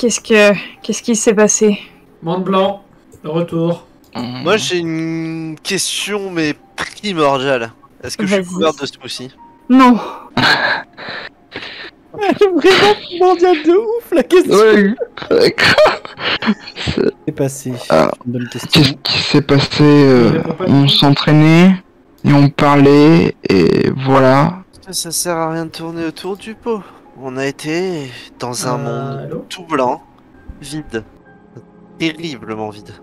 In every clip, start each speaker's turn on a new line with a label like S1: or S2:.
S1: Qu'est-ce qui s'est passé?
S2: Monde blanc, le retour.
S3: Moi j'ai une question mais primordiale. Est-ce que je suis
S1: Vas-y.
S3: couvert de smoothie?
S1: Non.
S4: Elle est vraiment mondiale de ouf la question.
S5: Ouais,
S4: C'est passé.
S5: Ah.
S4: Une bonne question.
S5: qu'est-ce qui s'est passé
S2: Il répond pas
S5: On
S2: tout.
S5: s'entraînait et on parlait et voilà.
S3: Ça sert à rien de tourner autour du pot. On a été dans un monde
S2: Allô?
S3: tout blanc, vide. Terriblement vide.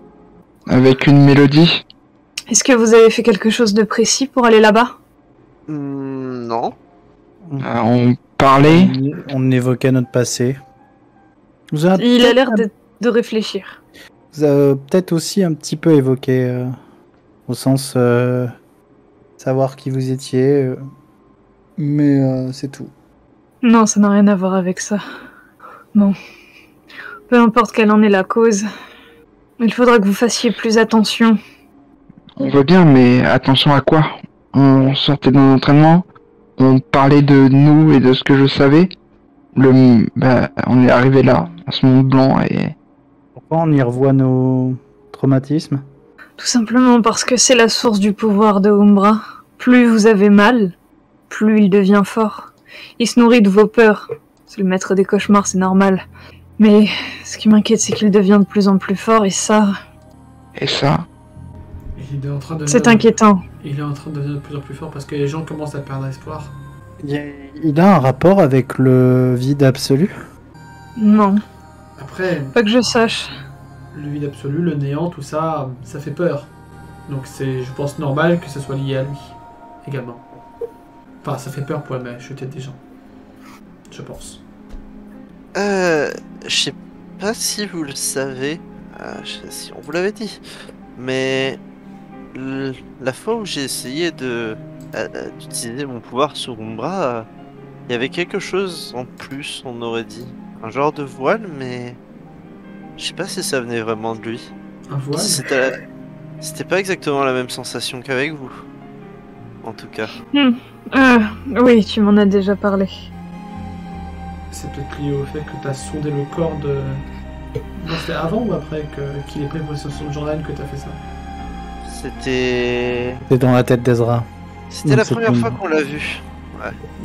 S5: Avec une mélodie.
S1: Est-ce que vous avez fait quelque chose de précis pour aller là-bas?
S3: Non.
S5: On parlait.
S4: On évoquait notre passé. Vous avez
S1: Il a l'air de réfléchir.
S4: Vous avez peut-être aussi un petit peu évoqué, au sens savoir qui vous étiez, mais c'est tout.
S1: Non, ça n'a rien à voir avec ça. Non. Peu importe quelle en est la cause, il faudra que vous fassiez plus attention.
S5: On voit bien, mais attention à quoi? On sortait de nos entraînements, on parlait de nous et de ce que je savais. On est arrivé là, à ce monde blanc, et
S4: Pourquoi on y revoit nos traumatismes?
S1: Tout simplement parce que c'est la source du pouvoir de Umbra. Plus vous avez mal, plus il devient fort. Il se nourrit de vos peurs. C'est le maître des cauchemars, c'est normal. Mais ce qui m'inquiète, c'est qu'il devient de plus en plus fort, et ça,
S5: ça.
S2: Il est en train de
S1: c'est
S2: devenir-
S1: inquiétant.
S2: Il est en train de devenir de plus en plus fort parce que les gens commencent à perdre espoir.
S4: Il a un rapport avec le vide absolu?
S1: Non,
S2: Après,
S1: pas que je sache.
S2: le vide absolu, le néant, tout ça, ça fait peur. Donc c'est, je pense, normal que ça soit lié à lui, également. Enfin, ça fait peur pour la chuter des gens. Je pense.
S3: Je sais pas si vous le savez, je sais pas si on vous l'avait dit, mais la fois où j'ai essayé d'utiliser mon pouvoir sur Umbra, il y avait quelque chose en plus, on aurait dit. Un genre de voile, mais je sais pas si ça venait vraiment de lui.
S2: Un voile.
S3: C'était pas exactement la même sensation qu'avec vous. En tout cas.
S1: Oui, tu m'en as déjà parlé.
S2: C'est peut-être lié au fait que t'as sondé le corps de... Non, c'était avant ou après qu'il ait pris possession de Jordan que t'as fait ça?
S3: C'était
S4: C'est dans la tête d'Ezra.
S3: C'était
S4: Non,
S3: la
S4: c'est
S3: première
S4: une-
S3: fois qu'on l'a vu.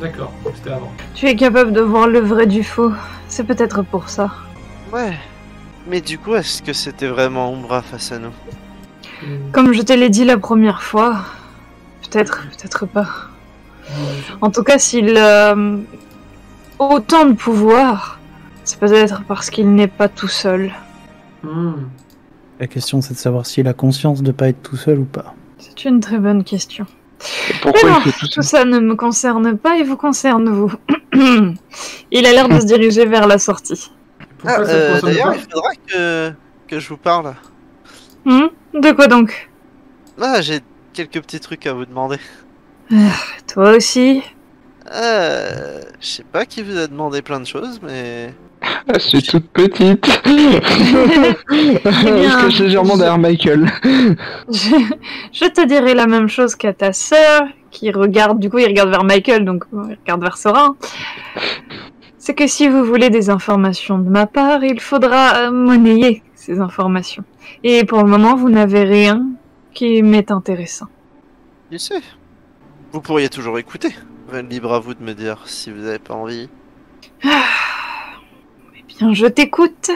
S2: D'accord, c'était avant.
S1: Tu es capable de voir le vrai du faux. C'est peut-être pour ça.
S3: Ouais. Mais du coup, est-ce que c'était vraiment Umbra face à nous?
S1: Comme je te l'ai dit la première fois, peut-être pas. En tout cas, s'il a autant de pouvoir, c'est peut-être parce qu'il n'est pas tout seul.
S4: La question, c'est de savoir s'il a conscience de pas être tout seul ou pas.
S1: C'est une très bonne question.
S5: Pourquoi
S1: Mais non,
S5: il fait tout
S1: tout
S5: ça?
S1: ça ne me concerne pas et vous concerne vous. Il a l'air de se diriger vers la sortie.
S2: Pourquoi ça te concerne
S3: D'ailleurs,
S2: pas
S3: il faudra que je vous parle.
S1: De quoi donc?
S3: Ah, j'ai quelques petits trucs à vous demander.
S1: Toi aussi?
S3: Je sais pas qui vous a demandé plein de choses, mais...
S5: Ah, c'est toute petite. Je cache légèrement derrière Michael.
S1: Je te dirai la même chose qu'à ta sœur, qui regarde, du coup il regarde vers Michael, donc il regarde vers Sora. C'est que si vous voulez des informations de ma part, il faudra monnayer ces informations. Et pour le moment, vous n'avez rien qui m'est intéressant.
S3: Tu sais, vous pourriez toujours écouter. Libre à vous de me dire si vous avez pas envie.
S1: Bien, je t'écoute.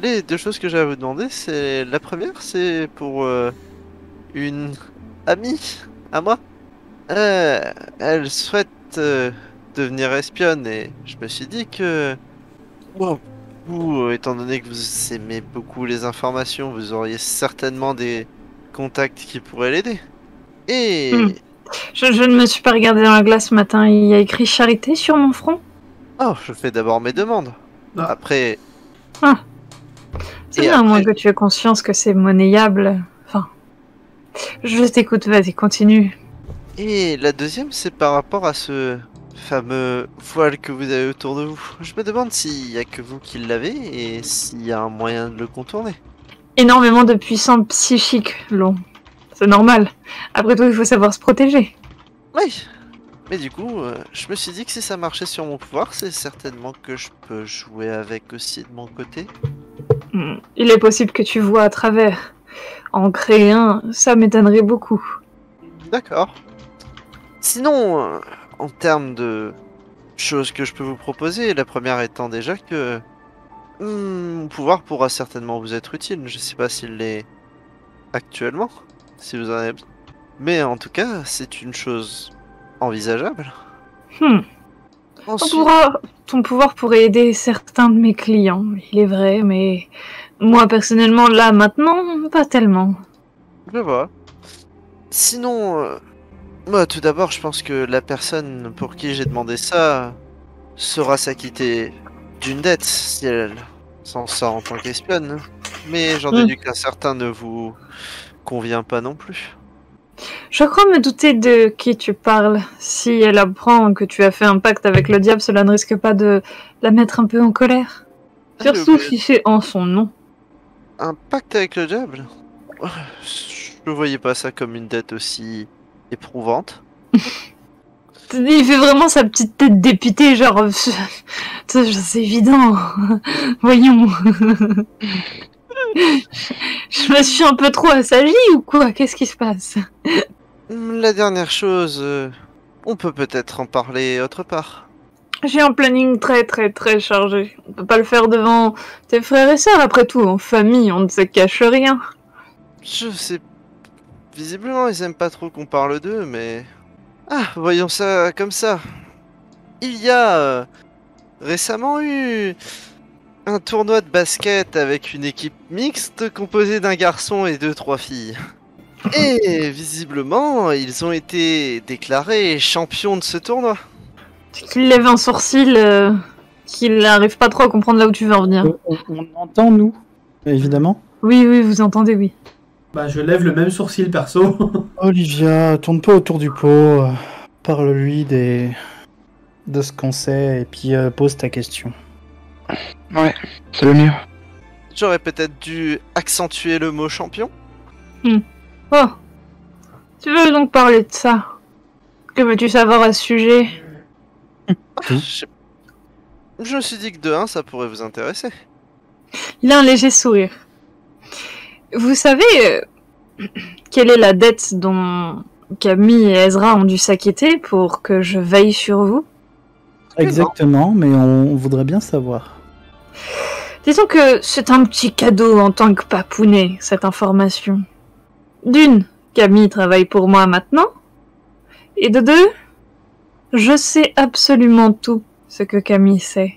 S3: Les deux choses que j'ai à vous demander, c'est... La première, c'est pour une amie à moi. Elle souhaite devenir espionne et je me suis dit que... Bon, vous, étant donné que vous aimez beaucoup les informations, vous auriez certainement des contacts qui pourraient l'aider. Et...
S1: Je ne me suis pas regardée dans la glace ce matin. Il y a écrit charité sur mon front.
S3: Oh, je fais d'abord mes demandes.
S2: Ah.
S3: Après...
S1: C'est
S3: Et
S1: bien, à moins
S3: après-
S1: que tu aies conscience que c'est monnayable. Enfin, je t'écoute, vas-y, continue.
S3: Et la deuxième, c'est par rapport à ce fameux voile que vous avez autour de vous. Je me demande s'il y a que vous qui l'avez et s'il y a un moyen de le contourner.
S1: Énormément de puissance psychique, long. C'est normal. Après tout, il faut savoir se protéger.
S3: Oui, Mais du coup, je me suis dit que si ça marchait sur mon pouvoir, c'est certainement que je peux jouer avec aussi de mon côté.
S1: Il est possible que tu vois à travers. En créer un, ça m'étonnerait beaucoup.
S3: D'accord. Sinon, en termes de choses que je peux vous proposer, la première étant déjà que mon pouvoir pourra certainement vous être utile. Je sais pas s'il l'est actuellement, si vous en avez besoin. Mais en tout cas, c'est une chose envisageable. Ensuite,
S1: Ton pouvoir pourrait aider certains de mes clients, il est vrai, mais moi personnellement, là, maintenant, pas tellement.
S3: je vois. Sinon, moi tout d'abord, je pense que la personne pour qui j'ai demandé ça saura s'acquitter d'une dette si elle s'en sort en tant qu'espionne. Mais j'en déduis qu'un certain ne vous convient pas non plus.
S1: Je crois me douter de qui tu parles. Si elle apprend que tu as fait un pacte avec le diable, cela ne risque pas de la mettre un peu en colère. Surtout si c'est en son nom.
S3: Un pacte avec le diable? Je ne voyais pas ça comme une dette aussi éprouvante.
S1: Il fait vraiment sa petite tête dépitée, genre... C'est évident. Voyons. Je me suis un peu trop assagie ou quoi? Qu'est-ce qui se passe?
S3: La dernière chose, on peut peut-être en parler autre part.
S1: J'ai un planning très chargé. On peut pas le faire devant tes frères et sœurs, après tout. En famille, on ne se cache rien.
S3: Je sais... Visiblement, ils aiment pas trop qu'on parle d'eux, mais... Ah, voyons ça comme ça. Il y a récemment eu un tournoi de basket avec une équipe mixte composée d'un garçon et 2-3 filles. Et visiblement, ils ont été déclarés champions de ce tournoi.
S1: Qu'il lève un sourcil, qu'il n'arrive pas trop à comprendre là où tu veux en venir.
S4: On entend, nous, évidemment.
S1: Oui, vous entendez, oui.
S2: Bah, je lève le même sourcil perso.
S4: Olivia, tourne pas autour du pot. Parle-lui de ce qu'on sait et puis pose ta question.
S5: Ouais, c'est le mieux.
S3: J'aurais peut-être dû accentuer le mot champion.
S1: Oh, tu veux donc parler de ça? Que veux-tu savoir à ce sujet?
S3: Je me suis dit que de 1, ça pourrait vous intéresser.
S1: Il a un léger sourire. Vous savez quelle est la dette dont Camille et Ezra ont dû s'acquitter pour que je veille sur vous?
S4: Exactement, mais on voudrait bien savoir.
S1: Disons que c'est un petit cadeau en tant que papounet, cette information. D'une, Camille travaille pour moi maintenant. Et de deux, je sais absolument tout ce que Camille sait.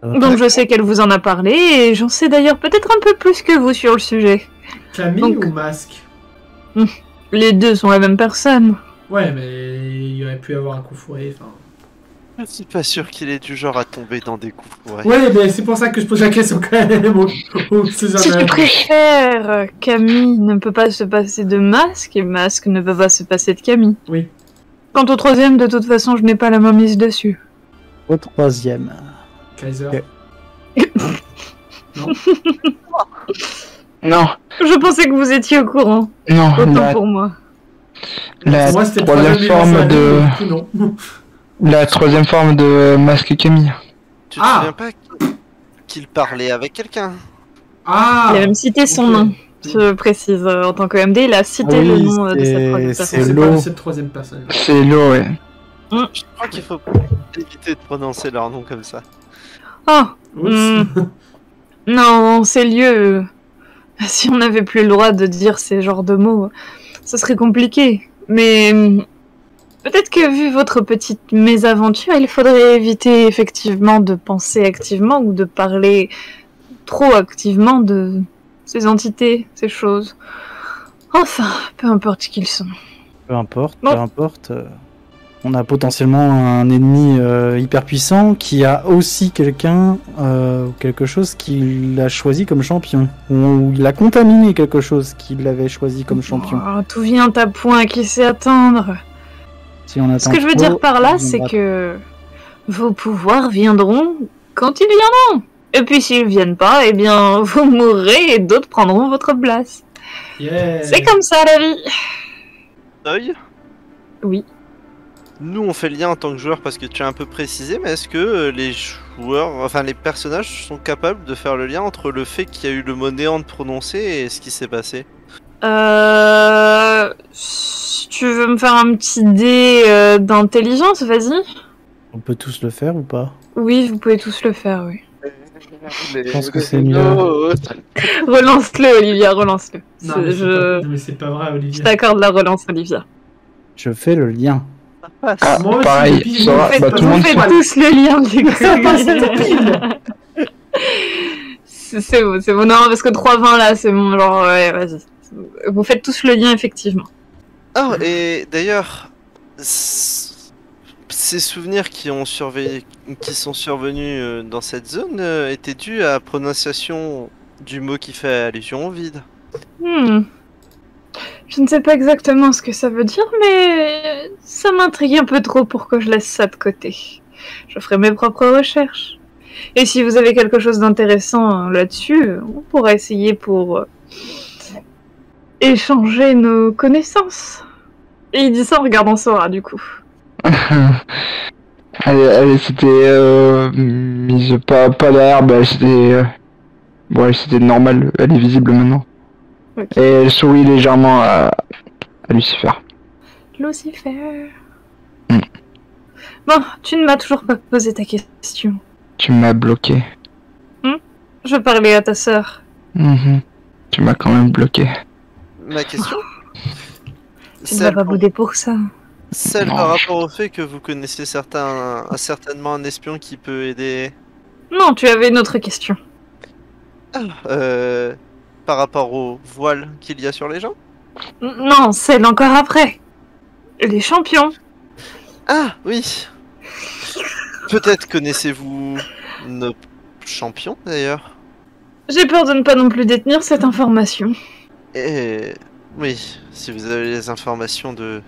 S1: Donc je sais qu'elle vous en a parlé, et j'en sais d'ailleurs peut-être un peu plus que vous sur le sujet.
S2: Camille
S1: Donc-
S2: ou Masque?
S1: Les deux sont la même personne.
S2: Ouais, mais il aurait pu avoir un coup fourré, enfin...
S3: Je suis pas sûr qu'il est du genre à tomber dans des coups fourrés.
S2: Ouais, mais c'est pour ça que je pose la question quand même. On sait
S1: Si
S2: jamais.
S1: tu préfères, Camille ne peut pas se passer de Masque, et Masque ne peut pas se passer de Camille.
S2: Oui.
S1: Quant au troisième, de toute façon, je n'ai pas la main mise dessus.
S4: Au troisième.
S2: Kaiser.
S4: Ok.
S5: Non,
S1: Je pensais que vous étiez au courant.
S5: non,
S1: Autant pour moi.
S5: la
S2: Pour moi, c'était
S5: troisième forme de...
S2: Non.
S5: La troisième forme de Masque Camille.
S3: Tu te souviens pas qu'il parlait avec quelqu'un?
S2: Ah
S1: Il a même cité son
S2: ok.
S1: nom. Je précise, en tant que MD, il a cité
S4: Oui,
S1: le nom de cette
S4: c'est-
S1: troisième
S4: c'est
S1: personne.
S2: C'est
S4: l'eau.
S2: pas cette troisième personne.
S5: C'est l'eau, ouais.
S3: Je crois qu'il faut éviter de prononcer leur nom comme ça.
S1: Oh,
S2: Oups.
S1: non, ces lieux... Si on n'avait plus le droit de dire ces genres de mots, ce serait compliqué. Mais peut-être que vu votre petite mésaventure, il faudrait éviter effectivement de penser activement ou de parler trop activement de ces entités, ces choses. Enfin, peu importe qui ils sont.
S4: Peu importe,
S1: Bon.
S4: peu importe. On a potentiellement un ennemi hyper puissant qui a aussi quelqu'un ou quelque chose qu'il a choisi comme champion. Ou il a contaminé quelque chose qu'il avait choisi comme champion.
S1: Oh, tout vient à point, qui sait attendre.
S4: Si on attend
S1: Ce que je veux
S4: trop,
S1: dire par là,
S4: on
S1: c'est
S4: va-
S1: que vos pouvoirs viendront quand ils viendront. Et puis s'ils viennent pas, eh bien, vous mourrez et d'autres prendront votre place.
S2: Yeah.
S1: C'est comme ça la vie.
S3: Œil?
S1: Oui.
S3: nous on fait le lien en tant que joueur parce que tu as un peu précisé, mais est-ce que les joueurs, enfin les personnages sont capables de faire le lien entre le fait qu'il y a eu le mot néant prononcé et ce qui s'est passé?
S1: Si tu veux me faire un petit dé d'intelligence, vas-y.
S4: On peut tous le faire ou pas?
S1: Oui, vous pouvez tous le faire, oui.
S4: Je pense que c'est mieux.
S1: Relance-le, Olivia, relance-le.
S2: Non, mais c'est pas vrai,
S1: Je
S2: Olivier.
S1: t'accorde la relance, Olivia.
S4: Je fais le lien.
S5: Ah,
S2: Moi aussi,
S5: pareil,
S2: depuis,
S5: Sora,
S2: vous faites
S5: bah,
S2: pas-
S5: tout le monde
S1: Vous faites
S5: fait.
S1: tous le lien, du
S2: Ça passe,
S1: coup. C'est bon, c'est bon. Non, parce que 3-20 là, c'est bon. Genre, ouais, vas-y. Vous faites tous le lien, effectivement.
S3: Ah, et d'ailleurs, ces souvenirs qui sont survenus dans cette zone étaient dus à la prononciation du mot qui fait allusion au vide.
S1: Je ne sais pas exactement ce que ça veut dire, mais ça m'intrigue un peu trop pour que je laisse ça de côté. Je ferai mes propres recherches. Et si vous avez quelque chose d'intéressant là-dessus, on pourra essayer pour échanger nos connaissances. Et il dit ça en regardant Sora, du coup.
S5: Elle s'était mise pas derrière, bah elle s'était. Bon, elle s'était normale, elle est visible maintenant.
S1: Ok.
S5: Et elle sourit légèrement à Lucifer.
S1: Lucifer. Bon, tu ne m'as toujours pas posé ta question.
S5: Tu m'as bloqué.
S1: Je parlais à ta sœur.
S5: Tu m'as quand même bloqué.
S3: Ma question
S1: Tu ne vas pas bouder pour ça.
S3: Celle
S5: Non,
S3: par rapport au fait que vous connaissez certainement un espion qui peut aider.
S1: Non, tu avais une autre question.
S3: Par rapport au voile qu'il y a sur les gens?
S1: Non, celle encore après. Les champions.
S3: Ah oui. Peut-être connaissez-vous nos champions d'ailleurs.
S1: J'ai peur de ne pas non plus détenir cette information.
S3: Et oui, si vous avez les informations de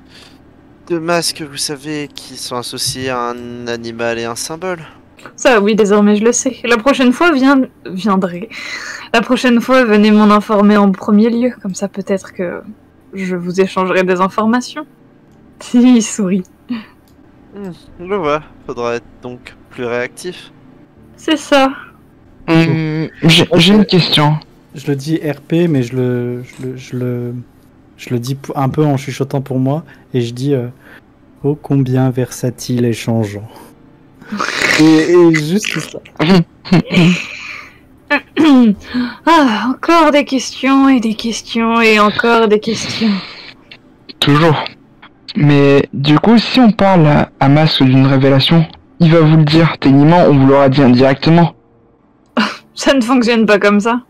S3: masques, vous savez, qui sont associés à un animal et un symbole.
S1: Ça, oui, désormais je le sais. La prochaine fois, viendrai. La prochaine fois, venez m'en informer en premier lieu. Comme ça, peut-être que je vous échangerai des informations. Il sourit.
S3: Je vois. Faudra être donc plus réactif.
S1: C'est ça.
S5: J'ai une question.
S4: Je le dis RP, mais je le dis un peu en chuchotant pour moi, et je dis oh combien versatile et changeant. et juste ça.
S1: Ah, encore des questions et des questions et encore des questions.
S5: Toujours. Mais du coup, si on parle à Masque d'une révélation, il va vous le dire. Techniquement, on vous l'aura dit indirectement.
S1: Ça ne fonctionne pas comme ça.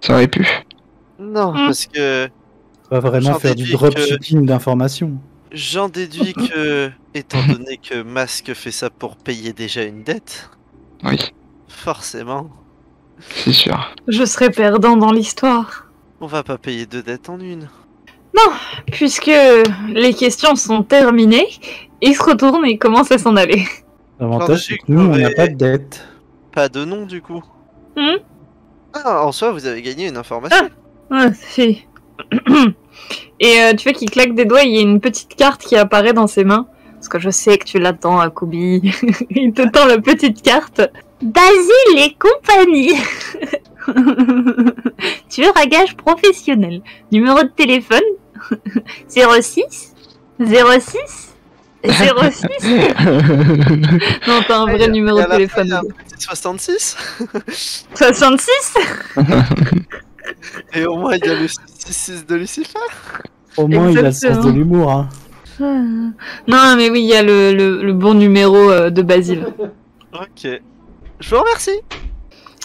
S5: Ça aurait pu.
S3: Non, parce que
S4: On va vraiment
S3: J'en
S4: faire du
S3: déduis
S4: dropshipping d'informations.
S3: j'en déduis que, étant donné que Masque fait ça pour payer déjà une dette,
S5: Oui,
S3: forcément,
S5: c'est sûr.
S1: Je serai perdant dans l'histoire.
S3: on va pas payer deux dettes en une.
S1: Puisque les questions sont terminées, il se retourne et commence à s'en aller.
S4: L'avantage, c'est que nous, on n'a pas de dette.
S3: Pas de nom du coup.
S1: Hmm.
S3: Ah, en soi, vous avez gagné une information.
S1: Ah, si. Et tu vois qu'il claque des doigts, il y a une petite carte qui apparaît dans ses mains. Parce que je sais que tu l'attends, Akubi. Il te tend la petite carte. Basile et compagnie. Tueur à gage professionnel. Numéro de téléphone 06 06 06. Non, t'as un vrai numéro de téléphone.
S3: Il y a un petit 66.
S1: 66.
S3: Et au moins, il y a le 66 de Lucifer.
S4: Au moins, il a le sens de
S1: Exactement.
S4: l'humour. Hein.
S1: Non, mais oui, il y a le bon numéro de Basile.
S3: Ok. Je vous remercie.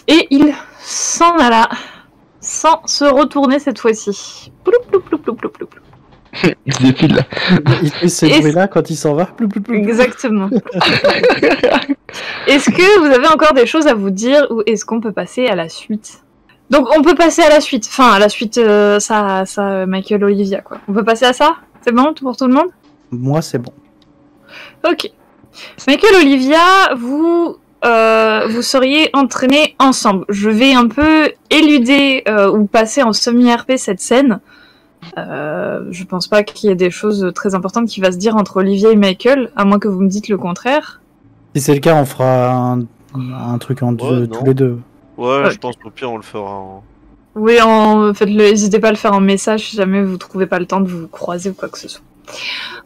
S1: Et il s'en alla, sans se retourner cette fois-ci. Ploup, ploup, ploup, ploup, ploup, ploup, ploup.
S5: Il se défile.
S4: Il fait ces
S1: Et-
S4: bruits-là quand il s'en va. Plou, plou, plou, plou.
S1: Exactement. Est-ce que vous avez encore des choses à vous dire ou est-ce qu'on peut passer à la suite? Donc on peut passer à la suite. Enfin, à la suite, ça, Michael Olivia, quoi. On peut passer à ça? C'est bon pour tout le monde?
S4: Moi, c'est bon.
S1: Ok. Michael Olivia, vous seriez entraînés ensemble. Je vais un peu éluder ou passer en semi-RP cette scène Je pense pas qu'il y ait des choses très importantes qui va se dire entre Olivia et Michael, à moins que vous me dites le contraire.
S4: Si c'est le cas, on fera un truc en deux,
S3: non.
S4: tous les deux.
S3: Ouais,
S1: Ok.
S3: je pense qu'au pire, on le fera en...
S1: Oui, faites-le, n'hésitez pas à le faire en message si jamais vous trouvez pas le temps de vous croiser ou quoi que ce soit.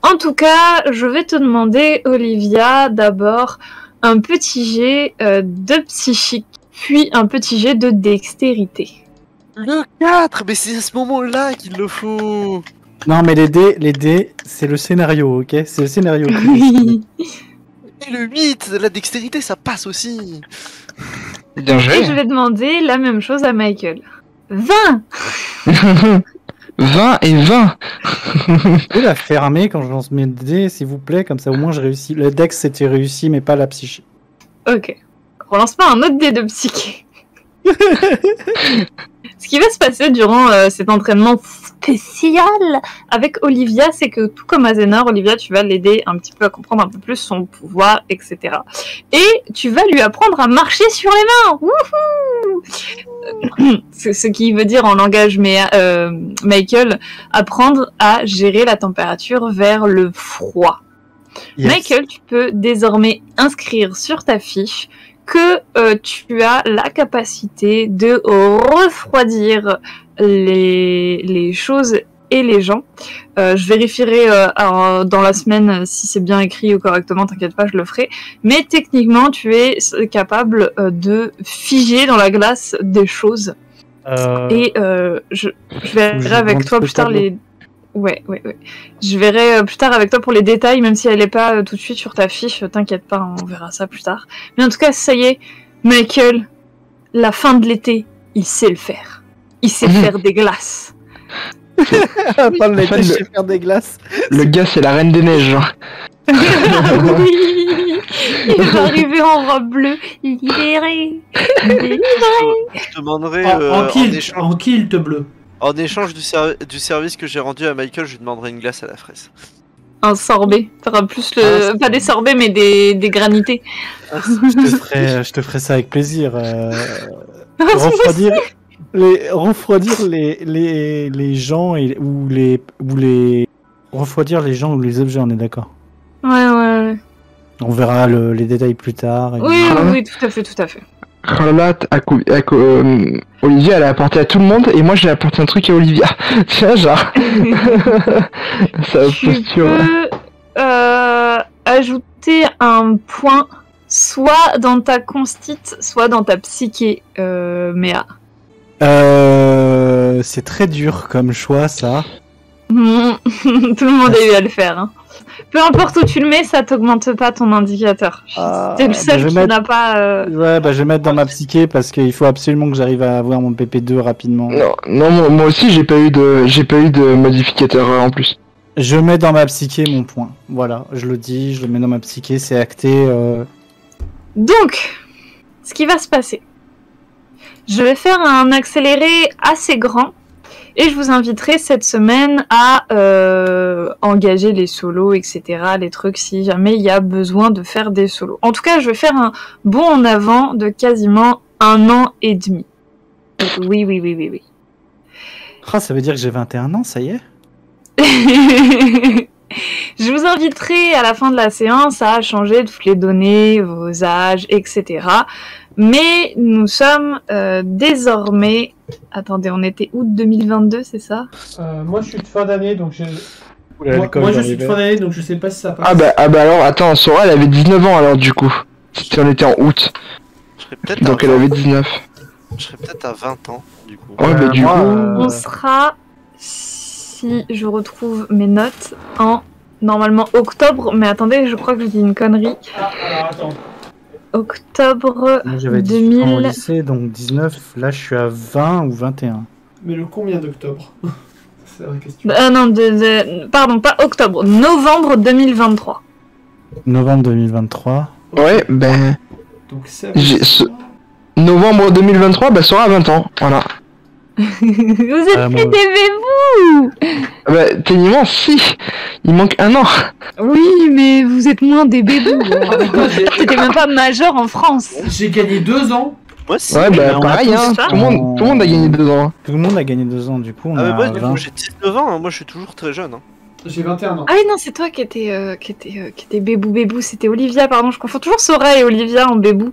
S1: En tout cas, je vais te demander, Olivia, d'abord un petit jet de psychique, puis un petit jet de dextérité.
S3: Le 4, mais c'est à ce moment-là qu'il le faut.
S4: Non, mais les dés, c'est le scénario, ok? C'est le scénario.
S1: Oui.
S3: Et le 8, la dextérité, ça passe aussi.
S5: Bien
S1: Et je
S5: joué.
S1: vais demander la même chose à Michael. 20
S5: 20 et 20.
S4: Vous pouvez la fermer quand je lance mes dés, s'il vous plaît, comme ça au moins je réussis. Le dex c'était réussi, mais pas la psyché.
S1: Ok. Relance pas un autre dé de psyché. Ce qui va se passer durant cet entraînement spécial avec Olivia, c'est que tout comme Azenar, Olivia, tu vas l'aider un petit peu à comprendre un peu plus son pouvoir, etc. Et tu vas lui apprendre à marcher sur les mains. Wouhou. C'est ce qui veut dire en langage Michael, apprendre à gérer la température vers le froid.
S4: Yes.
S1: Michael, tu peux désormais inscrire sur ta fiche que tu as la capacité de refroidir les choses et les gens. Je vérifierai dans la semaine si c'est bien écrit ou correctement, t'inquiète pas, je le ferai. Mais techniquement, tu es capable de figer dans la glace des choses. Et je verrai avec toi plus tard les... Ouais. Je verrai plus tard avec toi pour les détails, même si elle n'est pas tout de suite sur ta fiche. T'inquiète pas, on verra ça plus tard. Mais en tout cas, ça y est, Michael, la fin de l'été, il sait le faire. Il sait faire des glaces.
S4: Pas le
S5: fait,
S4: je sais faire des glaces.
S5: Le gars, c'est la reine des neiges, genre.
S1: Oui, il va arriver en robe bleue, libéré.
S3: Je demanderai
S2: En kilt bleu.
S3: en échange du service que j'ai rendu à Michael, je lui demanderai une glace à la fraise.
S1: Un sorbet. T'auras plus pas des sorbets, mais des granités.
S4: Je te ferai ça avec plaisir. Refroidir les gens ou refroidir les gens ou les objets, on est d'accord.
S1: Ouais.
S4: On verra les détails plus tard.
S1: Oui, tout à fait.
S5: Là, Olivia, elle a apporté à tout le monde, et moi, j'ai apporté un truc à Olivia. Tiens, genre. Ça
S1: Tu
S5: posture.
S1: peux ajouter un point soit dans ta constite, soit dans ta psyché, Méa.
S4: C'est très dur comme choix, ça.
S1: Tout le monde a eu à le faire. Hein. Peu importe où tu le mets, ça t'augmente pas ton indicateur. T'es le seul qui n'a pas...
S4: Ouais, je vais mettre dans ma psyché parce qu'il faut absolument que j'arrive à avoir mon PP2 rapidement.
S5: Non, moi aussi, j'ai pas eu de modificateur en plus.
S4: Je mets dans ma psyché mon point. Voilà, je le dis, je le mets dans ma psyché, c'est acté.
S1: Donc, ce qui va se passer, je vais faire un accéléré assez grand et je vous inviterai cette semaine à engager les solos, etc., les trucs, si jamais il y a besoin de faire des solos. En tout cas, je vais faire un bond en avant de quasiment 1 an et demi. Donc, oui.
S4: Ah, ça veut dire que j'ai 21 ans, ça y est.
S1: Je vous inviterai à la fin de la séance à changer toutes les données, vos âges, etc. Mais nous sommes désormais... Attendez, on était août 2022, c'est ça?
S2: Moi, je suis de fin d'année, donc je...
S4: Oula,
S2: Moi, je suis de fin d'année, donc je sais pas si ça passe.
S5: Ah bah alors, attends, Sora, elle avait 19 ans alors, du coup. Si on était en août.
S3: Je serais peut-être
S5: Donc
S3: à
S5: elle
S3: 20
S5: avait 19.
S3: Je serais peut-être à 20 ans, du coup.
S5: Ouais, bah du
S4: moi,
S5: coup...
S1: On sera, si je retrouve mes notes, en normalement octobre. Mais attendez, je crois que je dis une connerie.
S2: Alors, attends.
S1: Octobre
S4: moi, j'avais 18 ans au
S1: 2000...
S4: lycée, donc 19. Là, je suis à 20 ou 21.
S2: Mais le combien d'octobre? C'est la vraie question.
S1: non, pardon, pas octobre, novembre 2023.
S4: Novembre 2023.
S5: Ouais, ben...
S2: Donc, ça
S5: Novembre 2023, bah Sora a 20 ans, voilà.
S1: Vous êtes
S4: moi-
S1: fait des bébous!
S5: Bah, techniquement, si. Il manque 1 an.
S1: Oui, mais vous êtes moins des bébous. T'étais même pas majeur en France.
S2: J'ai gagné 2 ans
S3: Moi, si.
S5: Ouais, bah
S4: on a
S5: pareil,
S4: tous
S5: hein.
S1: ça.
S5: Tout le monde a gagné 2 ans.
S4: Tout le monde a gagné 2 ans, du coup on
S3: Ah, mais
S4: a
S3: moi, du
S4: 20.
S3: coup, j'ai 19 ans, hein. Moi, je suis toujours très jeune. Hein.
S2: J'ai 21 ans.
S1: Ah oui, non, c'est toi qui étais Bébou. C'était Olivia, pardon. Je confonds toujours Sora et Olivia en Bébou.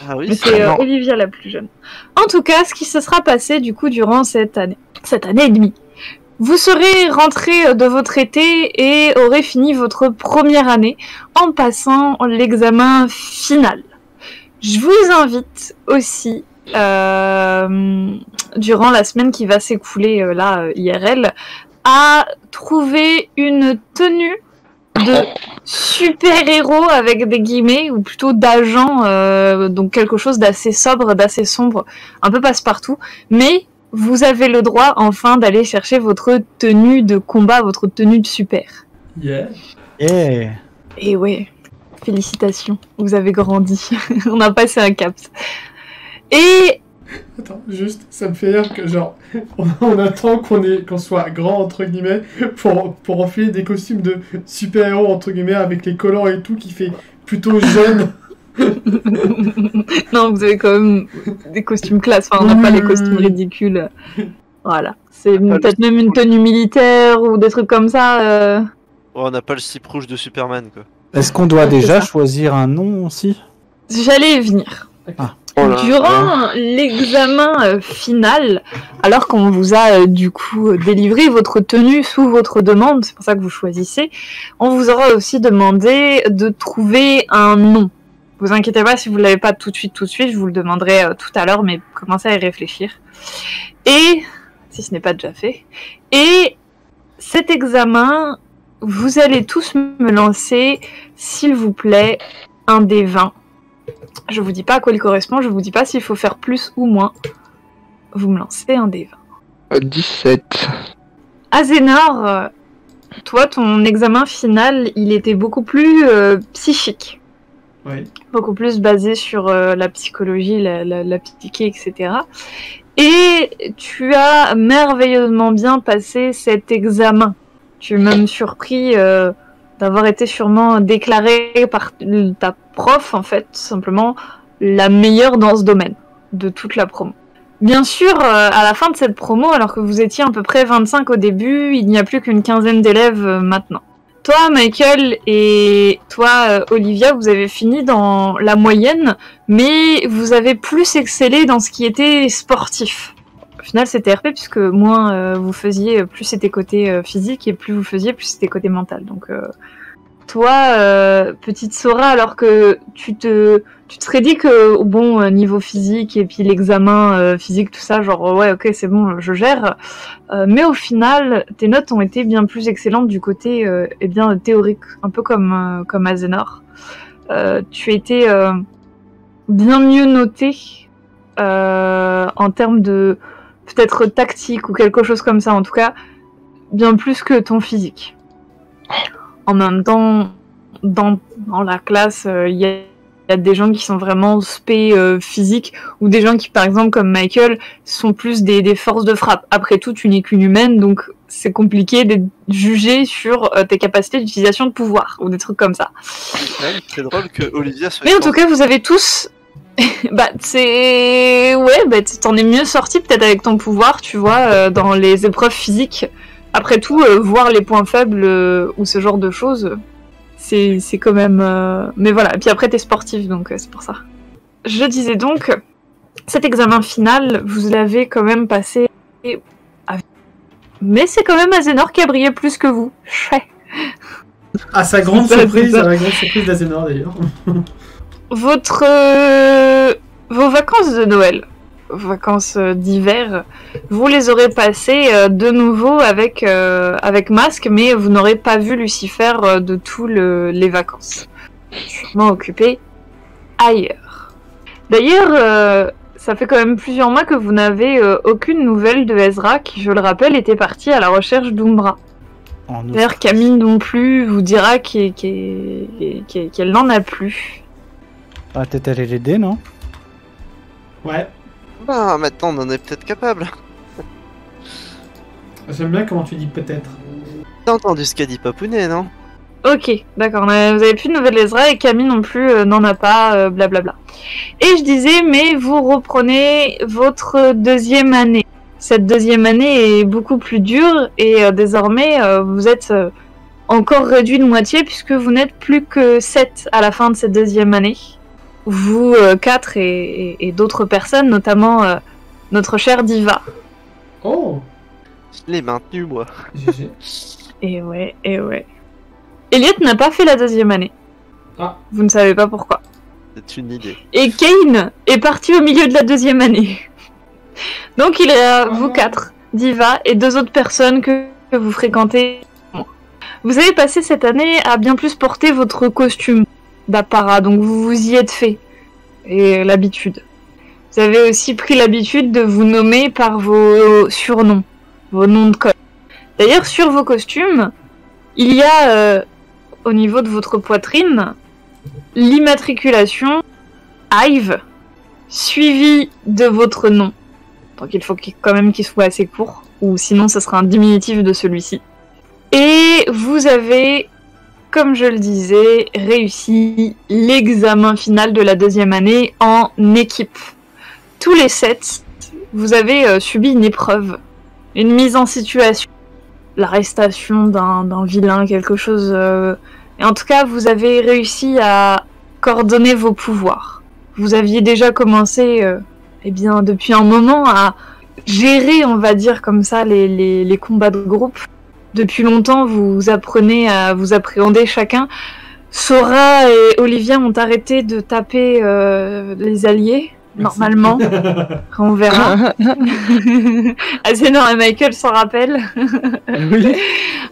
S3: Ah oui,
S1: Mais
S3: c'est
S1: c'est
S5: non.
S1: Olivia la plus jeune. En tout cas, ce qui se sera passé du coup durant cette année et demie. Vous serez rentré de votre été et aurez fini votre première année en passant l'examen final. Je vous invite aussi, durant la semaine qui va s'écouler IRL, à trouver une tenue de super-héros avec des guillemets, ou plutôt d'agent, donc quelque chose d'assez sobre, d'assez sombre, un peu passe-partout, mais vous avez le droit enfin d'aller chercher votre tenue de combat, votre tenue de super.
S2: Yeah.
S4: Yeah.
S1: Et ouais, félicitations, vous avez grandi, on a passé un cap. Et
S2: Attends, juste, ça me fait rire que genre, on attend qu'on soit grand entre guillemets pour enfiler des costumes de super-héros entre guillemets avec les collants et tout qui fait plutôt jeune.
S1: non, vous avez quand même des costumes classe, enfin on n'a pas les costumes ridicules. Voilà, c'est peut-être même une tenue militaire ou des trucs comme ça.
S3: Oh, on n'a pas le slip rouge de Superman, quoi.
S4: Est-ce qu'on doit
S1: Ouais, c'est
S4: déjà
S1: ça.
S4: choisir un nom aussi?
S1: J'allais y venir.
S5: Oh là là.
S1: Durant l'examen final, alors qu'on vous a du coup délivré votre tenue sous votre demande, c'est pour ça que vous choisissez, on vous aura aussi demandé de trouver un nom. Vous inquiétez pas si vous l'avez pas tout de suite, je vous le demanderai tout à l'heure, mais commencez à y réfléchir. Et, si ce n'est pas déjà fait, et cet examen, vous allez tous me lancer, s'il vous plaît, un des 20. Je vous dis pas à quoi il correspond, je vous dis pas s'il faut faire plus ou moins. Vous me lancez un des 20.
S5: 17.
S1: Azénor, toi, ton examen final, il était beaucoup plus psychique.
S2: Oui.
S1: Beaucoup plus basé sur la psychologie, la psyché, etc. Et tu as merveilleusement bien passé cet examen. Tu es même surpris d'avoir été sûrement déclarée par ta prof, en fait, tout simplement, la meilleure dans ce domaine, de toute la promo. Bien sûr, à la fin de cette promo, alors que vous étiez à peu près 25 au début, il n'y a plus qu'une quinzaine d'élèves maintenant. Toi, Michael, et toi, Olivia, vous avez fini dans la moyenne, mais vous avez plus excellé dans ce qui était sportif. Au final, c'était RP, puisque moins vous faisiez, plus c'était côté physique, et plus vous faisiez, plus c'était côté mental. Donc, toi, petite Sora, alors que tu te serais dit que, bon, niveau physique, et puis l'examen physique, tout ça, genre, ouais, ok, c'est bon, je gère. Mais au final, tes notes ont été bien plus excellentes du côté, eh bien, théorique, un peu comme Azénor. Tu étais bien mieux noté en termes de peut-être tactique ou quelque chose comme ça, en tout cas, bien plus que ton physique. En même temps, dans la classe, il y a des gens qui sont vraiment spé physiques, ou des gens qui, par exemple, comme Michael, sont plus des forces de frappe. Après tout, tu n'es qu'une humaine, donc c'est compliqué d'être jugé sur tes capacités d'utilisation de pouvoir, ou des trucs comme ça.
S3: C'est drôle que Olivia soit...
S1: Mais en tout cas, vous avez tous... bah, c'est... Ouais, bah, t'en es mieux sorti peut-être avec ton pouvoir, tu vois, dans les épreuves physiques. Après tout, voir les points faibles ou ce genre de choses, c'est quand même... Mais voilà, et puis après t'es sportif, donc c'est pour ça. Je disais donc, cet examen final, vous l'avez quand même passé... Mais c'est quand même Azénor qui a brillé plus que vous. Chais.
S2: À sa grande
S1: C'est ça,
S2: surprise,
S1: c'est ça.
S2: à la grande surprise d'Azénor d'ailleurs.
S1: Vos vacances de Noël, vacances d'hiver, vous les aurez passées de nouveau avec Masque, mais vous n'aurez pas vu Lucifer de tous les vacances. Sûrement occupé ailleurs. D'ailleurs, ça fait quand même plusieurs mois que vous n'avez aucune nouvelle de Ezra, qui, je le rappelle, était parti à la recherche d'Umbra. D'ailleurs, Camille non plus vous dira qu'elle n'en a plus.
S4: Ah, peut-être aller l'aider, non?
S2: Ouais.
S3: Bah, maintenant on en est peut-être capable.
S2: J'aime bien comment tu dis peut-être.
S3: T'as entendu ce qu'a dit Papounet, non?
S1: Ok, d'accord. Vous avez plus de nouvelles d'Ezra et Camille non plus n'en a pas, blablabla. Et je disais, mais vous reprenez votre deuxième année. Cette deuxième année est beaucoup plus dure et désormais vous êtes encore réduit de moitié puisque vous n'êtes plus que 7 à la fin de cette deuxième année. Vous 4 et d'autres personnes, notamment notre chère Diva.
S2: Oh,
S3: Je l'ai maintenu, moi.
S2: GG.
S1: Et ouais. Elliot n'a pas fait la deuxième année.
S2: Ah.
S1: Vous ne savez pas pourquoi.
S3: C'est une idée.
S1: Et Kane est parti au milieu de la deuxième année. Donc il est à vous 4, Diva et 2 autres personnes que vous fréquentez. Vous avez passé cette année à bien plus porter votre costume d'apparat, donc vous vous y êtes fait. Et l'habitude. Vous avez aussi pris l'habitude de vous nommer par vos surnoms, vos noms de code. D'ailleurs, sur vos costumes, il y a, au niveau de votre poitrine, l'immatriculation Ive, suivie de votre nom. Donc il faut quand même qu'il soit assez court, ou sinon ce sera un diminutif de celui-ci. Et vous avez, comme je le disais, réussi l'examen final de la deuxième année en équipe. Tous les 7, vous avez subi une épreuve, une mise en situation, l'arrestation d'un vilain, quelque chose... Et en tout cas, vous avez réussi à coordonner vos pouvoirs. Vous aviez déjà commencé, depuis un moment, à gérer, on va dire comme ça, les combats de groupe. Depuis longtemps, vous apprenez à vous appréhender chacun. Sora et Olivia ont arrêté de taper les alliés, normalement. On verra. Azénor et Michael s'en rappellent.
S4: Oui.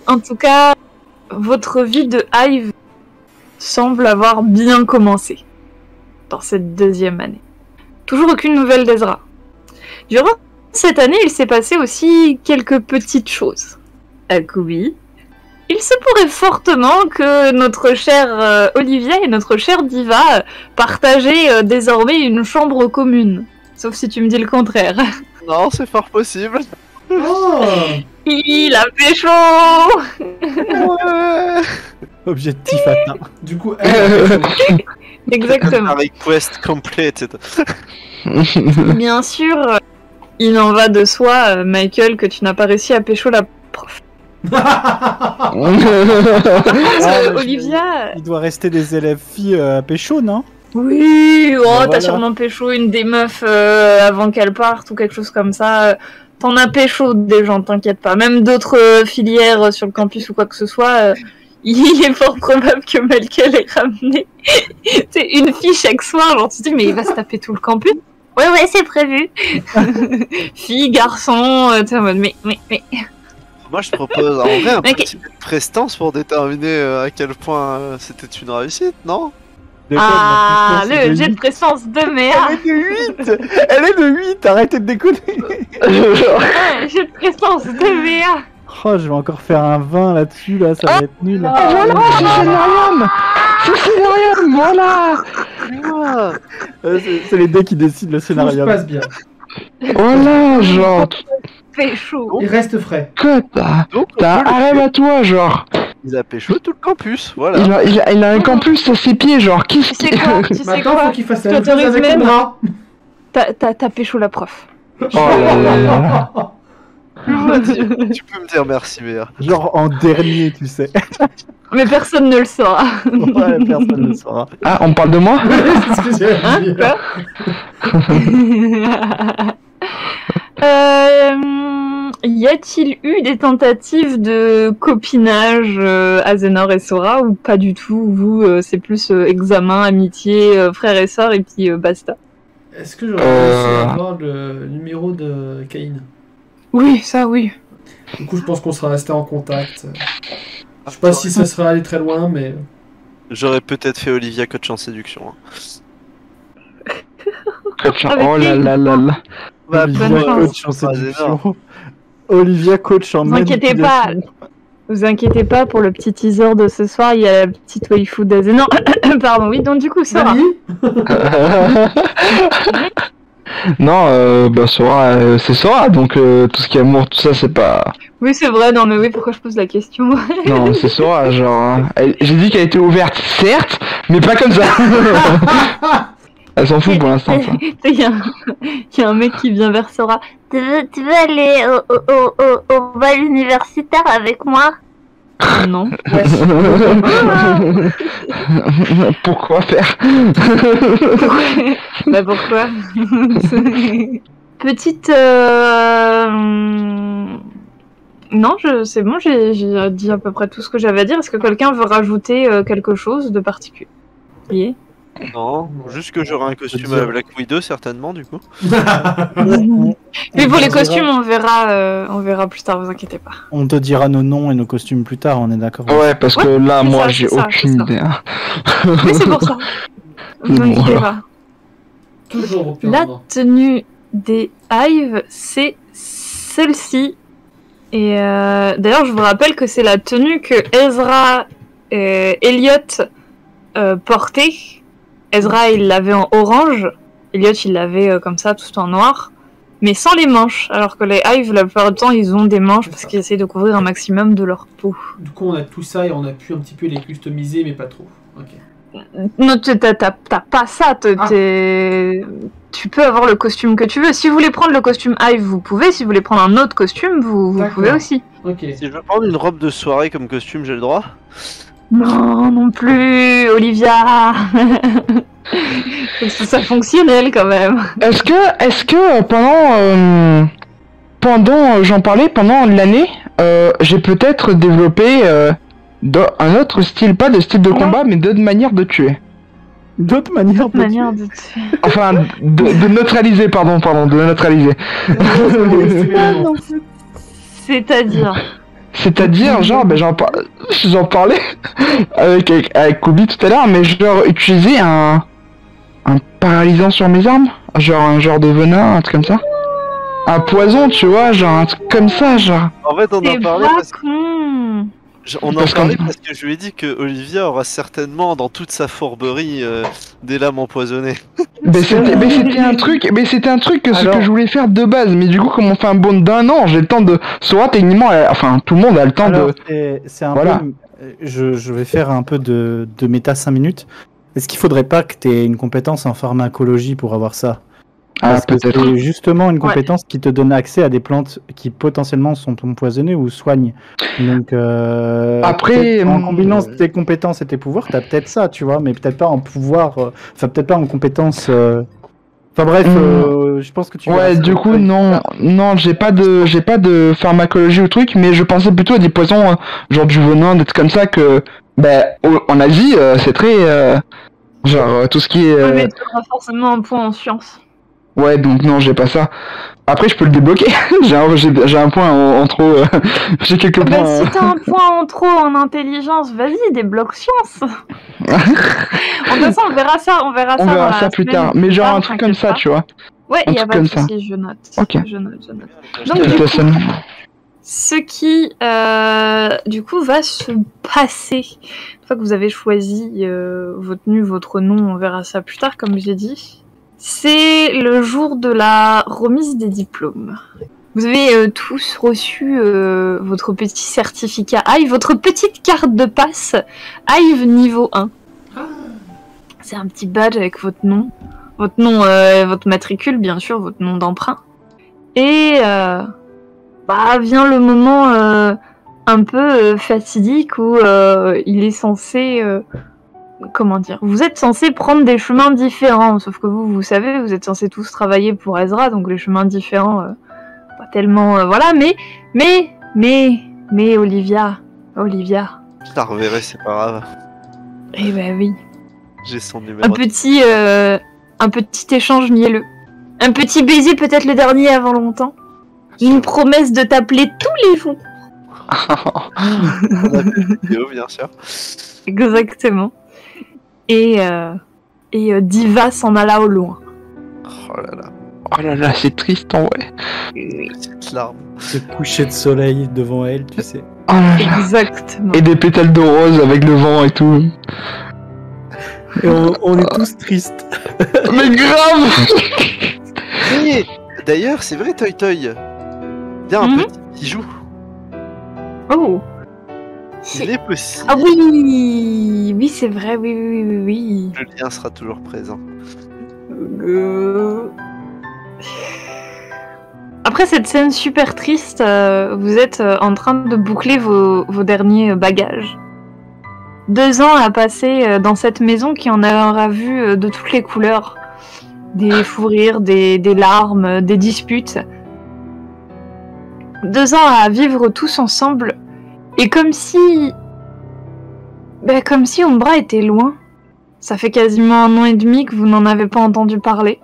S1: En tout cas, votre vie de Hive semble avoir bien commencé dans cette deuxième année. Toujours aucune nouvelle d'Ezra. Durant cette année, il s'est passé aussi quelques petites choses. Oui. Il se pourrait fortement que notre chère Olivia et notre chère Diva partageaient désormais une chambre commune. Sauf si tu me dis le contraire.
S3: Non, c'est fort possible.
S2: Oh,
S1: Il a pécho.
S3: Ouais.
S4: Objectif atteint.
S2: du coup,
S1: Exactement.
S3: Request completed.
S1: Bien sûr, il en va de soi, Michael, que tu n'as pas réussi à pécho la prof. Olivia...
S4: Il doit rester des élèves filles à pécho, non?
S1: Oui, oh,
S4: Voilà.
S1: t'as sûrement pécho une des meufs avant qu'elle parte ou quelque chose comme ça. T'en as pécho des gens, t'inquiète pas. Même d'autres filières sur le campus ou quoi que ce soit, il est fort probable que Michael ait ramené c'est une fille chaque soir. Genre tu te dis mais il va se taper tout le campus. Ouais, c'est prévu. Fille, garçon, t'es en mode mais.
S3: Moi, je propose en vrai un
S1: Ok.
S3: petit peu de prestance pour déterminer à quel point c'était une réussite, non?
S1: Ah, le jet de présence de merde.
S4: Elle est de 8. Elle est de 8. Arrêtez de déconner.
S1: Ouais, jet de présence de merde.
S4: Oh, je vais encore faire un 20 là-dessus, là, ça va être nul.
S5: Voilà, c'est Scénarium. C'est Scénarium, voilà.
S3: Ah,
S4: C'est les dés qui décident le
S2: tout se
S4: scénario.
S2: passe bien.
S5: Voilà, genre,
S1: Pécho.
S2: Il reste frais.
S5: que t'as un rêve à toi, genre.
S3: il a pécho tout le campus, voilà.
S5: Il a un campus à ses pieds, genre,
S1: Tu sais quoi? Tu sais
S2: Maintenant,
S1: quoi?
S2: faut qu'il fasse
S1: Je
S2: la même chose
S1: t'autorise
S2: avec le
S1: même.
S2: bras.
S1: T'as pécho la prof.
S5: Oh là là.
S3: Tu peux me dire merci, Béa.
S4: Genre en dernier, tu sais.
S1: Mais personne ne le saura.
S4: Ouais, personne ne le saura.
S5: Ah, on parle de moi?
S2: C'est ce que j'allais dire.
S1: Y a-t-il eu des tentatives de copinage Azénor et Sora ou pas du tout? Vous, c'est plus examen, amitié, frères et sœurs et puis basta.
S2: Est-ce que j'aurais réussi à avoir le numéro de Caïn?
S1: Oui, ça oui.
S2: Du coup, je pense qu'on sera resté en contact. Je sais pas si ça serait allé très loin, mais...
S3: J'aurais peut-être fait Olivia coach en séduction. Hein.
S5: Oh là là là là.
S3: Bah,
S4: Olivia
S1: bonne chance.
S4: coach en séduction. Olivia coach en
S1: Vous inquiétez pas.
S4: manipulation.
S1: Vous inquiétez pas, pour le petit teaser de ce soir, il y a la petite waifu d'Azénor. Pardon, oui, donc du coup, Sora.
S2: Nani
S5: Non, bah Sora, c'est Sora, donc tout ce qui est amour, tout ça, c'est pas...
S1: Oui, c'est vrai, non mais oui, pourquoi je pose la question?
S5: Non, c'est Sora, genre... J'ai dit qu'elle était ouverte, certes, mais pas comme ça. Elle s'en fout pour l'instant, ça.
S1: Il y a un mec qui vient vers Sora. Tu veux aller au bal universitaire avec moi? Non. Ouais.
S5: Pourquoi faire?
S1: Bah pourquoi? Petite... Non, c'est bon, j'ai dit à peu près tout ce que j'avais à dire. Est-ce que quelqu'un veut rajouter quelque chose de particulier?
S3: Non, juste que j'aurai un costume à Black Widow certainement du coup.
S1: Mais pour les costumes, on verra plus tard, vous inquiétez pas.
S4: On te dira nos noms et nos costumes plus tard, on est d'accord?
S5: Ouais, parce que là,
S1: c'est
S5: moi,
S1: ça,
S5: j'ai
S1: c'est ça,
S5: aucune
S1: c'est ça.
S5: idée. Hein.
S1: Mais c'est pour ça. Vous
S5: Bon,
S1: inquiétez
S5: alors.
S1: pas.
S2: Toujours au pire
S1: La
S2: moment.
S1: tenue des Hives, c'est celle-ci. Et d'ailleurs, je vous rappelle que c'est la tenue que Ezra et Elliot portaient. Ezra, il l'avait en orange. Elliot, il l'avait comme ça, tout en noir. Mais sans les manches. Alors que les Hives, la plupart du temps, ils ont des manches parce qu'ils essaient de couvrir un maximum de leur peau.
S2: Du coup, on a tout ça et on a pu un petit peu les customiser, mais pas trop. Ok.
S1: Non, t'as pas ça. Tu peux avoir le costume que tu veux. Si vous voulez prendre le costume Hive, vous pouvez. Si vous voulez prendre un autre costume, vous
S2: D'accord.
S1: pouvez aussi.
S2: Ok.
S3: Si je veux prendre une robe de soirée comme costume, j'ai le droit?
S1: Non, non plus, Olivia. Faut que ça fonctionnel quand même.
S5: Est-ce que pendant j'en parlais pendant l'année, j'ai peut-être développé un autre style, pas de style de combat, mais d'autres manières de tuer.
S4: D'autres manières de
S1: Manière de tuer.
S5: Enfin, de neutraliser, pardon, de neutraliser.
S1: C'est-à-dire.
S5: C'est-à-dire, genre, ben, j'en parlais avec Kubi tout à l'heure, mais genre utiliser un paralysant sur mes armes, genre un genre de venin, un truc comme ça. Un poison, tu vois, genre un truc comme ça, genre.
S3: En fait, on en
S1: C'est
S3: parlait
S1: pas
S3: parce que...
S1: con.
S5: Parce qu'on-
S3: parce que je lui ai dit que Olivia aura certainement dans toute sa fourberie des lames empoisonnées.
S5: C'était un truc que ce
S4: Alors-
S5: que je voulais faire de base, mais du coup, comme on fait un bond d'1 an, j'ai le temps de. Sora, techniquement, enfin, tout le monde a le temps
S4: Alors,
S5: de.
S4: c'est un
S5: Voilà.
S4: peu. Je vais faire un peu de méta 5 minutes. Est-ce qu'il faudrait pas que tu aies une compétence en pharmacologie pour avoir ça?
S5: Ah,
S4: Parce que
S5: peut-être.
S4: c'est justement une compétence qui te donne accès à des plantes qui potentiellement sont empoisonnées ou soignent. Donc,
S5: Après,
S4: peut-être en combinant tes compétences et tes pouvoirs, t'as peut-être ça, tu vois, mais peut-être pas en pouvoir. Enfin, peut-être pas en compétences. Enfin bref, je pense que tu. verras
S5: Ouais,
S4: ça.
S5: du coup, non, j'ai pas de pharmacologie ou truc, mais je pensais plutôt à des poisons, genre du venin, des trucs comme ça que, en Asie, c'est très, genre, tout ce qui est,
S1: Ouais, mais tu auras forcément un point en science.
S5: ouais, donc non, j'ai pas ça. Après, je peux le débloquer. j'ai un point en trop, j'ai quelques
S1: Bah,
S5: points.
S1: si t'as un point en trop en intelligence, vas-y, débloque science. De toute façon, on verra ça,
S5: On
S1: dans
S5: verra
S1: la
S5: ça plus
S1: semaine
S5: tard, mais genre un
S1: tard,
S5: truc comme ça,
S1: t'inquiète
S5: tu vois.
S1: pas. Ouais,
S5: un
S1: y a
S5: truc
S1: pas de
S5: comme ça.
S1: souci, je note.
S5: Ok.
S1: Je note.
S3: Je
S1: Donc,
S3: te
S1: du
S3: laisse.
S1: coup, ce qui, du coup, va se passer, une fois que vous avez choisi votre tenue, votre nom, on verra ça plus tard, comme j'ai dit, c'est le jour de la remise des diplômes. Vous avez tous reçu votre petit certificat Hive, votre petite carte de passe Hive niveau 1. C'est un petit badge avec votre nom, votre matricule, bien sûr, votre nom d'emprunt. Et vient le moment un peu fatidique où il est censé... comment dire? Vous êtes censé prendre des chemins différents, sauf que vous savez, vous êtes censés tous travailler pour Ezra, donc les chemins différents, pas tellement... voilà, mais Olivia...
S3: Je la reverrai, c'est pas grave.
S1: Eh ben oui.
S3: J'ai son
S1: Un
S3: numéro.
S1: petit échange mielleux. Un petit baiser, peut-être le dernier avant longtemps. Une promesse de t'appeler tous les jours.
S3: On a fait une vidéo, bien sûr.
S1: Exactement. Et Diva s'en alla au loin.
S3: Oh là là,
S5: C'est triste en vrai.
S3: petite larme.
S4: Ce coucher de soleil devant elle, tu sais.
S5: Oh là là.
S1: Exactement.
S5: Et des pétales de rose avec le vent et tout.
S4: Et on est tous tristes.
S5: Mais grave.
S3: D'ailleurs, c'est vrai, Toy Toy. Bien un petit bijou.
S1: Oh.
S3: Il est possible.
S1: Ah oui, oui c'est vrai, oui.
S3: Le lien sera toujours présent.
S1: Après cette scène super triste, vous êtes en train de boucler vos derniers bagages. 2 ans à passer dans cette maison qui en aura vu de toutes les couleurs. Des fous rires, des larmes, des disputes. 2 ans à vivre tous ensemble. Et comme si Umbra était loin. Ça fait quasiment 1 an et demi que vous n'en avez pas entendu parler.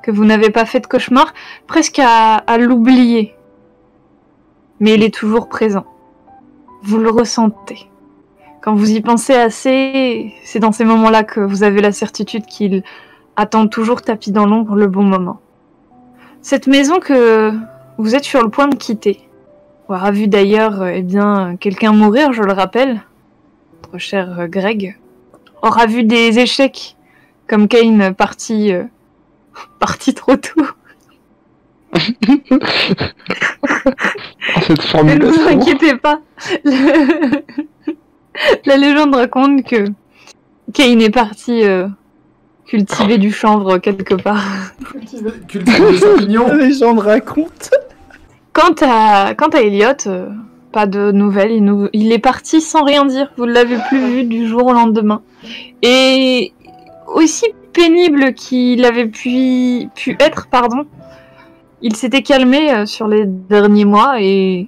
S1: Que vous n'avez pas fait de cauchemar. Presque à l'oublier. Mais il est toujours présent. Vous le ressentez. Quand vous y pensez assez, c'est dans ces moments-là que vous avez la certitude qu'il attend toujours tapis dans l'ombre le bon moment. Cette maison que vous êtes sur le point de quitter, aura vu d'ailleurs quelqu'un mourir, je le rappelle, notre cher Greg, aura vu des échecs, comme Kane parti trop tôt.
S5: Cette
S1: Ne
S5: formulation.
S1: vous inquiétez pas. La légende raconte que Kane est parti cultiver du chanvre quelque part.
S2: Cultiver des champignons.
S4: Les gens me racontent.
S1: Quant à Elliot, pas de nouvelles. Il est parti sans rien dire. Vous ne l'avez plus vu du jour au lendemain. Et aussi pénible qu'il avait pu être, il s'était calmé sur les derniers mois et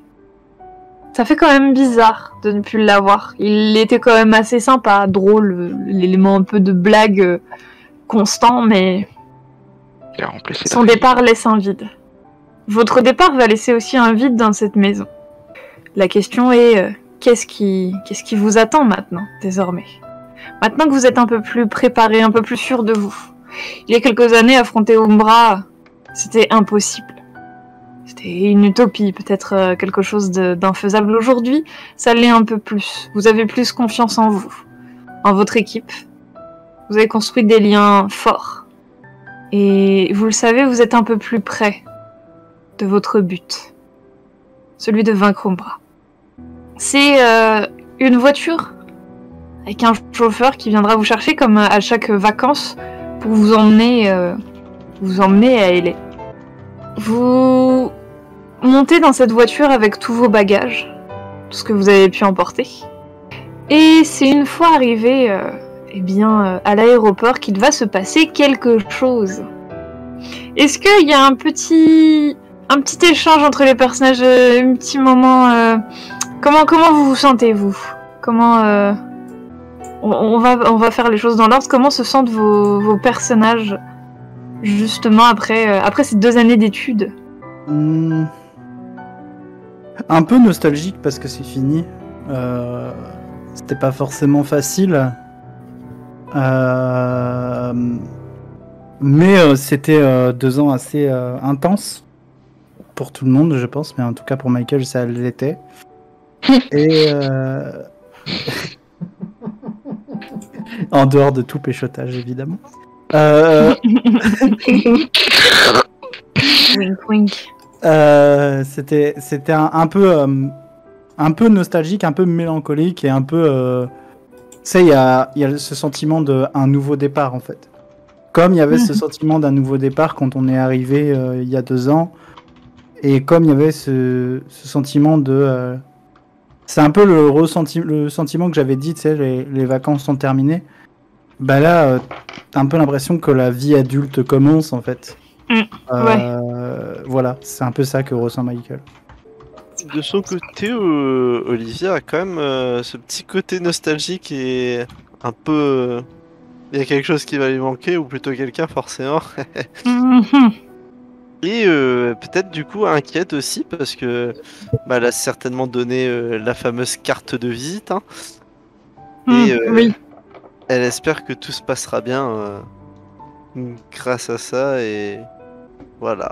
S1: ça fait quand même bizarre de ne plus l'avoir. Il était quand même assez sympa, drôle, l'élément un peu de blague constant, mais son départ laisse un vide. Votre départ va laisser aussi un vide dans cette maison. La question est, qu'est-ce qui vous attend maintenant, désormais ? Maintenant que vous êtes un peu plus préparé, un peu plus sûr de vous. Il y a quelques années, affronter Umbra, c'était impossible. C'était une utopie, peut-être quelque chose d'infaisable. Aujourd'hui, ça l'est un peu plus. Vous avez plus confiance en vous, en votre équipe. Vous avez construit des liens forts. Et vous le savez, vous êtes un peu plus près de votre but. Celui de vaincre Umbra. C'est une voiture avec un chauffeur qui viendra vous chercher comme à chaque vacances pour vous emmener à LA. Vous montez dans cette voiture avec tous vos bagages, tout ce que vous avez pu emporter. Et c'est une fois arrivé à l'aéroport qu'il va se passer quelque chose. Est-ce qu'il y a un petit échange entre les personnages, un petit moment... Comment vous vous sentez, vous ? Comment... On va faire les choses dans l'ordre. Comment se sentent vos personnages, justement, après ces 2 années d'études ?
S4: Un peu nostalgique parce que c'est fini. C'était pas forcément facile. Mais c'était 2 ans assez intenses pour tout le monde, je pense. Mais en tout cas pour Michael, ça l'était. Et en dehors de tout péchotage, évidemment.
S1: Wink wink.
S4: C'était un peu nostalgique, un peu mélancolique et un peu... tu sais, il y a ce sentiment d'un nouveau départ, en fait. Comme il y avait ce sentiment d'un nouveau départ quand on est arrivé il y a 2 ans. Et comme il y avait ce sentiment de... c'est un peu le sentiment que j'avais dit, tu sais, les vacances sont terminées. Bah là, t'as un peu l'impression que la vie adulte commence, en fait.
S1: Ouais.
S4: Voilà, c'est un peu ça que ressent Michael.
S3: De son côté, Olivier a quand même ce petit côté nostalgique et un peu... il y a quelque chose qui va lui manquer, ou plutôt quelqu'un, forcément. Et peut-être du coup inquiète aussi, parce que elle a certainement donné la fameuse carte de visite. Hein. Et
S1: oui.
S3: elle espère que tout se passera bien grâce à ça, et voilà.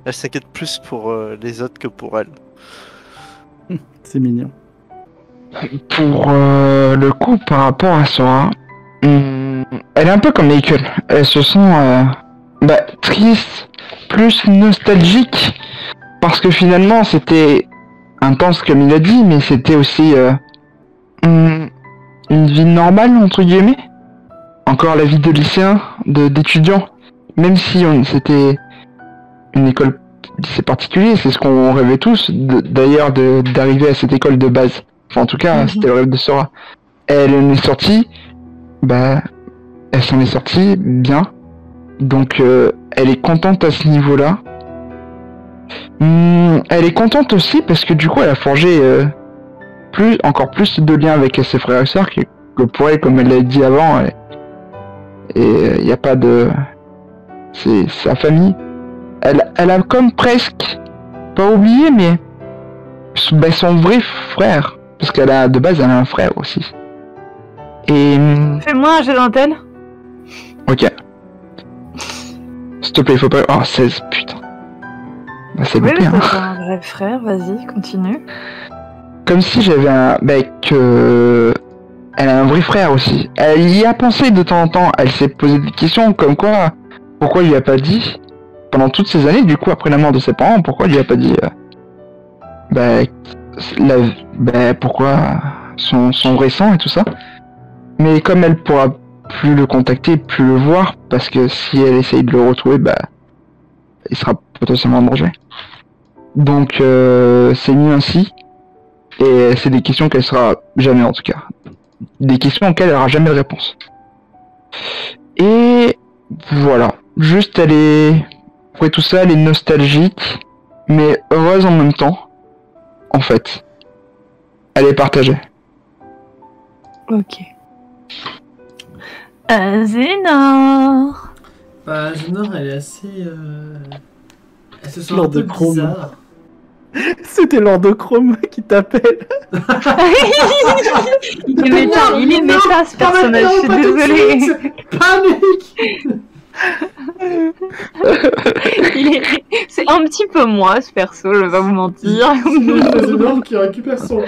S3: Elle s'inquiète plus pour les autres que pour elle.
S4: C'est mignon.
S5: Pour le coup, par rapport à Sora, elle est un peu comme Michael. Elle se sent triste plus nostalgique parce que finalement c'était intense comme il a dit, mais c'était aussi une vie normale entre guillemets. Encore la vie de lycéen, d'étudiant, même si c'était une école lycée particulier, c'est ce qu'on rêvait tous d'ailleurs d'arriver à cette école de base. Enfin en tout cas c'était le rêve de Sora. Elle en est sortie, elle s'en est sortie bien. Donc elle est contente à ce niveau-là. Elle est contente aussi parce que du coup elle a forgé encore plus de liens avec ses frères et sœurs que pour elle, comme elle l'a dit avant, et il n'y a pas de... C'est sa famille. Elle a comme presque pas oublié, mais son vrai frère, parce qu'elle a de base elle a un frère aussi. Et
S1: Fais-moi un jet dentelle.
S5: ok. S'il te plaît, il faut pas... Oh, 16, putain. Bah, c'est
S1: Oui,
S5: loupé, hein.
S1: t'as un vrai frère, vas-y, continue.
S5: Comme si j'avais un... Elle a un vrai frère aussi. Elle y a pensé de temps en temps. Elle s'est posé des questions comme quoi... Pourquoi il lui a pas dit pendant toutes ces années, du coup, après la mort de ses parents, pourquoi il lui a pas dit... pourquoi son vrai sang et tout ça. Mais comme elle pourra plus le contacter, plus le voir, parce que si elle essaye de le retrouver, il sera potentiellement en danger. Donc c'est mieux ainsi. Et c'est des questions qu'elle sera jamais, en tout cas. Des questions auxquelles elle aura jamais de réponse. Et voilà. Juste elle est... Après tout ça, elle est nostalgique, mais heureuse en même temps. En fait. Elle est partagée.
S1: Ok. Zénor.
S2: Zénor, elle est assez... Elle se sent
S4: Lord
S2: un peu
S4: de Chrome.
S2: bizarre.
S4: C'était Lord de Chrome qui t'appelle.
S1: Il est méta ce personnage, je suis désolée.
S2: Panique.
S1: C'est un petit peu moi ce perso, je vais pas vous mentir.
S2: C'est Zénor qui récupère son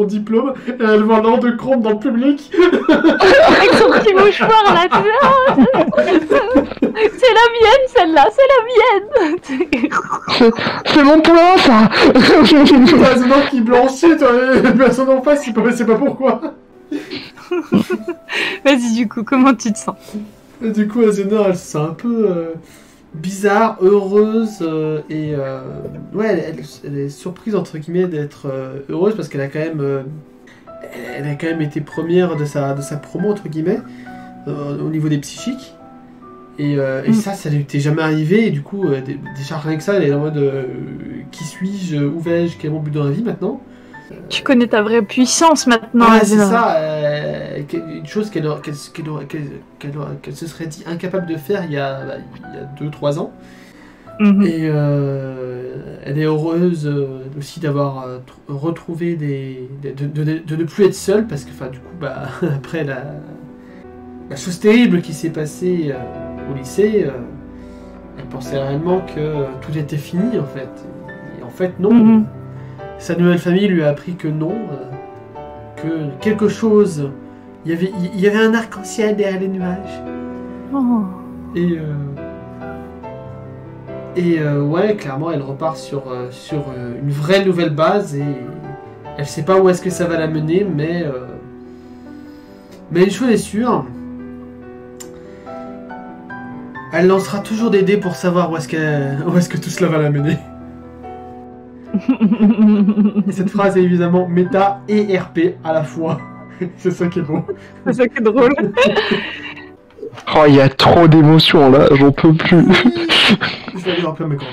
S2: diplôme et elle voit Lord de Chrome dans le public.
S1: Avec son petit mouchoir là, c'est la mienne celle-là, c'est la mienne.
S5: C'est mon plan, ça.
S2: T'as Zénor qui blanchit, la personne en face, il sait pas pourquoi.
S1: Vas-y du coup, comment tu te sens?
S2: Et du coup, Zénor, elle se sent un peu bizarre, heureuse, et ouais, elle est surprise entre guillemets d'être heureuse parce qu'elle a quand même, elle a quand même été première de sa promo entre guillemets au niveau des psychiques. Et ça lui était jamais arrivé. Et du coup, déjà rien que ça, elle est en mode qui suis-je, où vais-je, quel est mon but dans la vie maintenant?
S1: Tu connais ta vraie puissance maintenant,
S2: Ouais, c'est
S1: Zénor.
S2: ça, une chose qu'elle se serait dit incapable de faire il y a 2-3 ans.
S1: Mhm.
S2: Et elle est heureuse aussi d'avoir retrouvé de ne plus être seule parce que du coup après la chose terrible qui s'est passée au lycée, elle pensait réellement que tout était fini en fait. Et en fait non.
S1: Mhm.
S2: Sa nouvelle famille lui a appris que non, que quelque chose, il y avait un arc-en-ciel derrière les nuages.
S1: Oh.
S2: Et ouais, clairement, elle repart sur une vraie nouvelle base et elle sait pas où est-ce que ça va la mener, mais une chose est sûre, elle lancera toujours des dés pour savoir où est-ce que tout cela va la mener. Et cette phrase est évidemment méta et RP à la fois. C'est ça qui est beau.
S1: C'est ça qui est drôle.
S5: Oh, il y a trop d'émotions là, j'en peux plus.
S2: Je vais aller un peu me cordes.